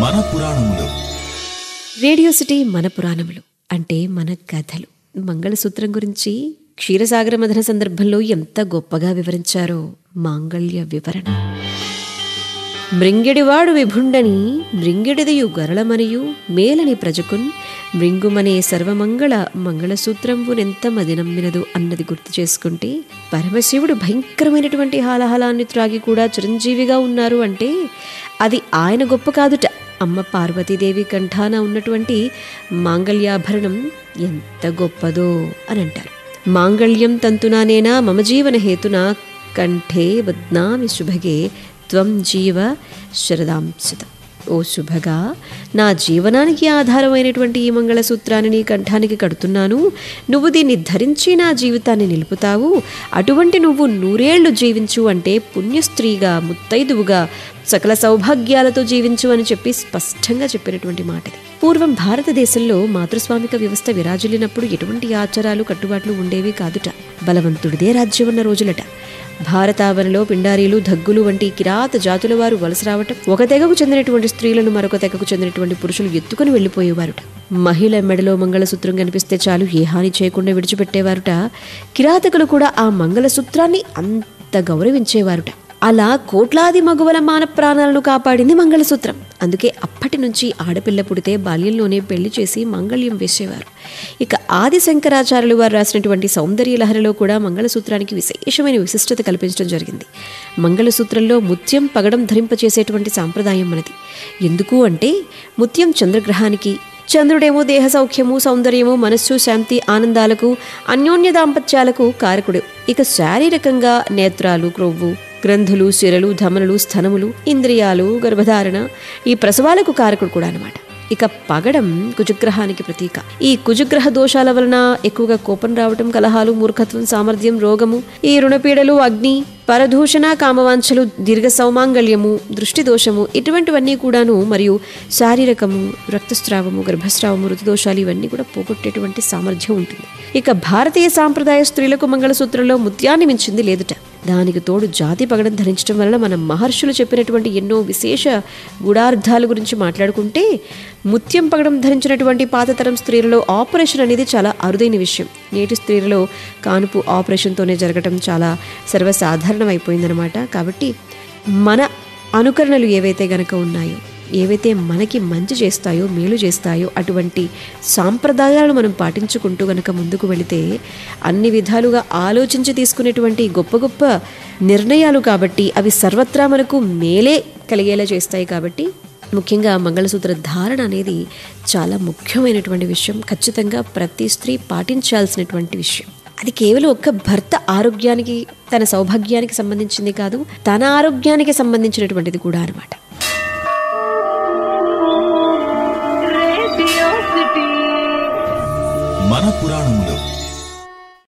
మన పురాణములు. Radio city మన పురాణములు అంటే మన కథలు. మంగళసూత్రం గురించి క్షీరసాగర మథన సందర్భంలో ఎంత గొప్పగా వివరించారో మాంగళ్య వివరణ. మృంగిడివాడు విభుండని మృంగిడిదయు గరళమనియు మేలని ప్రజకున్ మృంగుమనే సర్వమంగళ మంగళసూత్రంబునెంత మది నమ్మినదు అన్నది గుర్తు చేసుకుంటే, పరమశివుడు భయంకరమైనటువంటి హాలహలాన్ని త్రాగి కూడా చిరంజీవిగా ఉన్నారు అంటే అది ఆయన గొప్ప కాదుట. అమ్మ పార్వతీదేవి కంఠాన ఉన్నటువంటి మాంగళ్యాభరణం ఎంత గొప్పదో అని అంటారు. మాంగళ్యం తంతునానేనా మమ జీవన హేతునా కంఠే వద్నామి శుభగే త్వం జీవ శరదాంశతం. ఓ శుభగా, నా జీవనానికి ఆధారమైనటువంటి ఈ మంగళసూత్రాన్ని నీ కంఠానికి కడుతున్నాను. నువ్వు దీన్ని ధరించి నా జీవితాన్ని నిలుపుతావు. అటువంటి నువ్వు 100 ఏళ్లు జీవించు అంటే పుణ్యస్త్రీగా, ముత్తైదువుగా, సకల సౌభాగ్యాలతో జీవించు అని చెప్పి స్పష్టంగా చెప్పినటువంటి మాటది. పూర్వం భారతదేశంలో మాతృస్వామిక వ్యవస్థ విరాజిల్లినప్పుడు ఎటువంటి ఆచారాలు కట్టుబాట్లు ఉండేవి కాదుట. బలవంతుడిదే రాజ్యం ఉన్న రోజులట. భారతావనిలో పిండారీలు, దగ్గులు వంటి కిరాత జాతుల వారు వలస రావటం, ఒక తెగకు చెందినటువంటి స్త్రీలను మరొక తెగకు చెందినటువంటి పురుషులు ఎత్తుకుని వెళ్లిపోయేవారుట. మహిళ మెడలో మంగళసూత్రం కనిపిస్తే చాలు ఏ హాని చేయకుండా విడిచిపెట్టేవారుట. కిరాతకులు కూడా ఆ మంగళసూత్రాన్ని అంత గౌరవించేవారుట. అలా కోట్లాది మగువల మాన ప్రాణాలను కాపాడింది మంగళసూత్రం. అందుకే అప్పటి నుంచి ఆడపిల్ల పుడితే బాల్యంలోనే పెళ్లి చేసి మంగళ్యం వేసేవారు. ఇక ఆది శంకరాచార్యులు వారు రాసినటువంటి సౌందర్యలహరిలో కూడా మంగళసూత్రానికి విశేషమైన విశిష్టత కల్పించడం జరిగింది. మంగళసూత్రంలో ముత్యం పగడం ధరింపచేసేటువంటి సాంప్రదాయం మనది. ఎందుకు అంటే, ముత్యం చంద్రగ్రహానికి, చంద్రుడేమో దేహ సౌఖ్యము, సౌందర్యము, మనస్సు, శాంతి, ఆనందాలకు, అన్యోన్య దాంపత్యాలకు కారకుడు. ఇక శారీరకంగా నేత్రాలు, క్రొవ్వు, గ్రంథులు, శిరలు, ధమనులు, స్థనములు, ఇంద్రియాలు, గర్భధారణ, ఈ ప్రసవాలకు కారకుడు కూడా అన్నమాట. ఇక పగడం కుజగ్రహానికి ప్రతీక. ఈ కుజగ్రహ దోషాల వలన ఎక్కువగా కోపం రావటం, కలహాలు, మూర్ఖత్వం, సామర్థ్యం, రోగము, ఈ రుణపీడలు, అగ్ని, పరదూషణ, కామవాంఛలు, దీర్ఘ సౌమాంగళ్యము, దృష్టి దోషము, ఇటువంటివన్నీ కూడాను, మరియు శారీరకము, రక్తస్రావము, గర్భస్రావము, ఋతుదోషాలు ఇవన్నీ కూడా పోగొట్టేటువంటి సామర్థ్యం ఉంటుంది. ఇక భారతీయ సాంప్రదాయ స్త్రీలకు మంగళసూత్రంలో ముత్యాన్ని మించింది లేదుట. దానికి తోడు జాతి పగడం ధరించడం వలన మన మహర్షులు చెప్పినటువంటి ఎన్నో విశేష గూఢార్థాల గురించి మాట్లాడుకుంటే, ముత్యం పగడం ధరించినటువంటి పాతతరం స్త్రీలలో ఆపరేషన్ అనేది చాలా అరుదైన విషయం. నేటి స్త్రీలలో కానుపు ఆపరేషన్తోనే జరగటం చాలా సర్వసాధారణమైపోయిందనమాట. కాబట్టి మన అనుకరణలు ఏవైతే గనక ఉన్నాయో, ఏవైతే మనకి మంచి చేస్తాయో, మేలు చేస్తాయో, అటువంటి సాంప్రదాయాలను మనం పాటించుకుంటూ గనక ముందుకు వెళితే అన్ని విధాలుగా ఆలోచించి తీసుకునేటువంటి గొప్ప గొప్ప నిర్ణయాలు కాబట్టి అవి సర్వత్రా మనకు మేలే కలిగేలా చేస్తాయి. కాబట్టి ముఖ్యంగా మంగళసూత్ర ధారణ అనేది చాలా ముఖ్యమైనటువంటి విషయం. ఖచ్చితంగా ప్రతి స్త్రీ పాటించాల్సినటువంటి విషయం. అది కేవలం ఒక్క భర్త ఆరోగ్యానికి, తన సౌభాగ్యానికి సంబంధించింది కాదు, తన ఆరోగ్యానికి సంబంధించినటువంటిది కూడా అన్నమాట. మన పురాణములు.